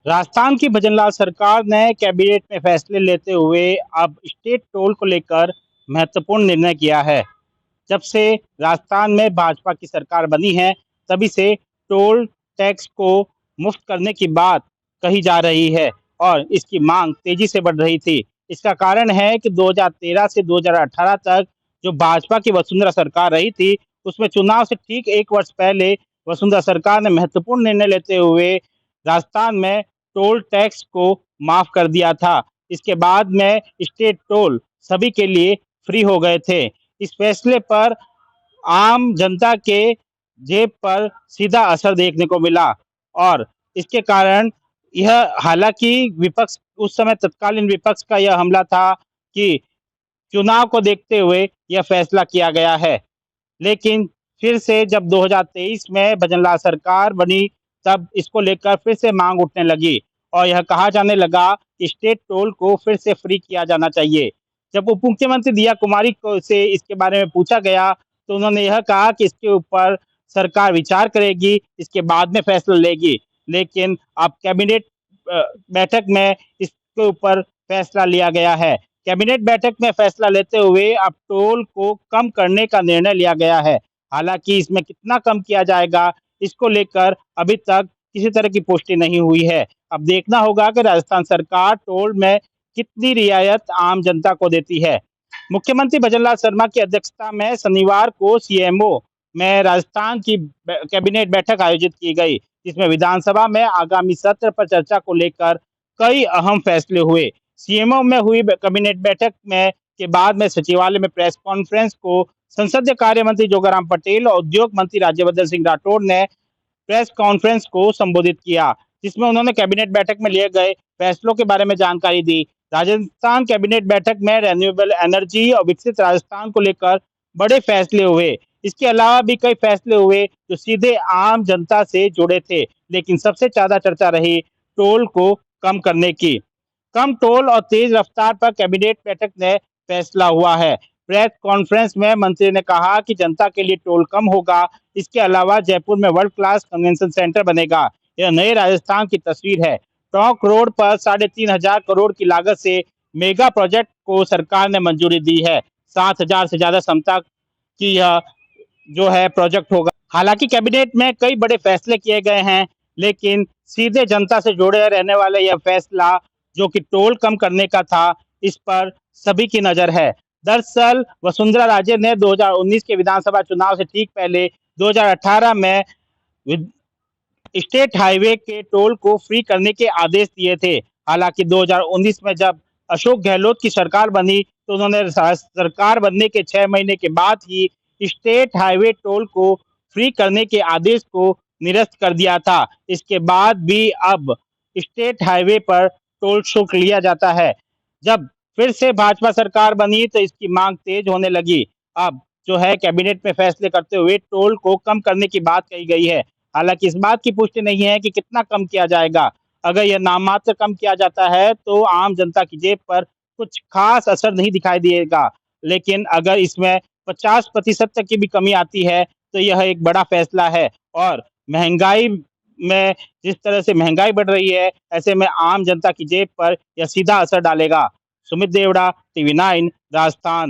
राजस्थान की भजनलाल सरकार ने कैबिनेट में फैसले लेते हुए अब स्टेट टोल को लेकर महत्वपूर्ण निर्णय किया है। जब से राजस्थान में भाजपा की सरकार बनी है, तभी से टोल टैक्स को मुफ्त करने की बात कही जा रही है और इसकी मांग तेजी से बढ़ रही थी। इसका कारण है कि 2013 से 2018 तक जो भाजपा की वसुंधरा सरकार रही थी, उसमें चुनाव से ठीक 1 वर्ष पहले वसुंधरा सरकार ने महत्वपूर्ण निर्णय लेते हुए राजस्थान में टोल टैक्स को माफ कर दिया था। इसके बाद में स्टेट टोल सभी के लिए फ्री हो गए थे। इस फैसले पर आम जनता के जेब पर सीधा असर देखने को मिला और इसके कारण यह हालांकि विपक्ष उस समय तत्कालीन विपक्ष का यह हमला था कि चुनाव को देखते हुए यह फैसला किया गया है। लेकिन फिर से जब 2023 में भजनलाल सरकार बनी, तब इसको लेकर फिर से मांग उठने लगी और यह कहा जाने लगा कि स्टेट टोल को फिर से फ्री किया जाना चाहिए। जब उप मुख्यमंत्री दिया कुमारी को से इसके बारे में पूछा गया, तो उन्होंने यह कहा कि इसके ऊपर सरकार विचार करेगी, इसके बाद में फैसला लेगी। लेकिन अब कैबिनेट बैठक में इसके ऊपर फैसला लिया गया है। कैबिनेट बैठक में फैसला लेते हुए अब टोल को कम करने का निर्णय लिया गया है। हालांकि इसमें कितना कम किया जाएगा, इसको लेकर अभी तक किसी तरह की पुष्टि नहीं हुई है। अब देखना होगा कि राजस्थान सरकार टोल में कितनी रियायत आम जनता को देती है। मुख्यमंत्री भजनलाल शर्मा की अध्यक्षता में शनिवार को सीएमओ में राजस्थान की कैबिनेट बैठक आयोजित की गई, जिसमें विधानसभा में आगामी सत्र पर चर्चा को लेकर कई अहम फैसले हुए। सीएमओ में हुई कैबिनेट बैठक में के बाद में सचिवालय में प्रेस कॉन्फ्रेंस को संसदीय कार्य मंत्री जोगाराम पटेल और उद्योग मंत्री राज्यवर्धन सिंह राठौड़ ने प्रेस कॉन्फ्रेंस को संबोधित किया, जिसमें उन्होंने कैबिनेट बैठक में लिए गए फैसलों के बारे में जानकारी दी। राजस्थान कैबिनेट बैठक में रिन्यूएबल एनर्जी और विकसित राजस्थान को लेकर बड़े फैसले हुए। इसके अलावा भी कई फैसले हुए जो सीधे आम जनता से जुड़े थे, लेकिन सबसे ज्यादा चर्चा रही टोल को कम करने की। कम टोल और तेज रफ्तार पर कैबिनेट बैठक में फैसला हुआ है। प्रेस कॉन्फ्रेंस में मंत्री ने कहा कि जनता के लिए टोल कम होगा। इसके अलावा जयपुर में वर्ल्ड क्लास कन्वेंशन सेंटर बनेगा। यह नए राजस्थान की तस्वीर है। टोंक रोड पर 3,500 करोड़ की लागत से मेगा प्रोजेक्ट को सरकार ने मंजूरी दी है। 7,000 से ज्यादा क्षमता की यह जो है प्रोजेक्ट होगा। हालांकि कैबिनेट में कई बड़े फैसले किए गए हैं, लेकिन सीधे जनता से जुड़े रहने वाले यह फैसला जो कि टोल कम करने का था, इस पर सभी की नजर है। दरअसल वसुंधरा राजे ने 2019 के विधानसभा चुनाव से ठीक पहले 2018 में स्टेट हाईवे के टोल को फ्री करने के आदेश दिए थे। हालांकि 2019 में जब अशोक गहलोत की सरकार बनी, तो उन्होंने सरकार बनने के 6 महीने के बाद ही स्टेट हाईवे टोल को फ्री करने के आदेश को निरस्त कर दिया था। इसके बाद भी अब स्टेट हाईवे पर टोल शुल्क लिया जाता है। जब फिर से भाजपा सरकार बनी, तो इसकी मांग तेज होने लगी। अब जो है कैबिनेट में फैसले करते हुए टोल को कम करने की बात कही गई है। हालांकि इस बात की पुष्टि नहीं है कि कितना कम किया जाएगा। अगर यह नाम मात्र कम किया जाता है, तो आम जनता की जेब पर कुछ खास असर नहीं दिखाई देगा। लेकिन अगर इसमें 50% तक की भी कमी आती है, तो यह एक बड़ा फैसला है और महंगाई में जिस तरह से महंगाई बढ़ रही है, ऐसे में आम जनता की जेब पर यह सीधा असर डालेगा। सुमित देवड़ा, टीवी 9, राजस्थान।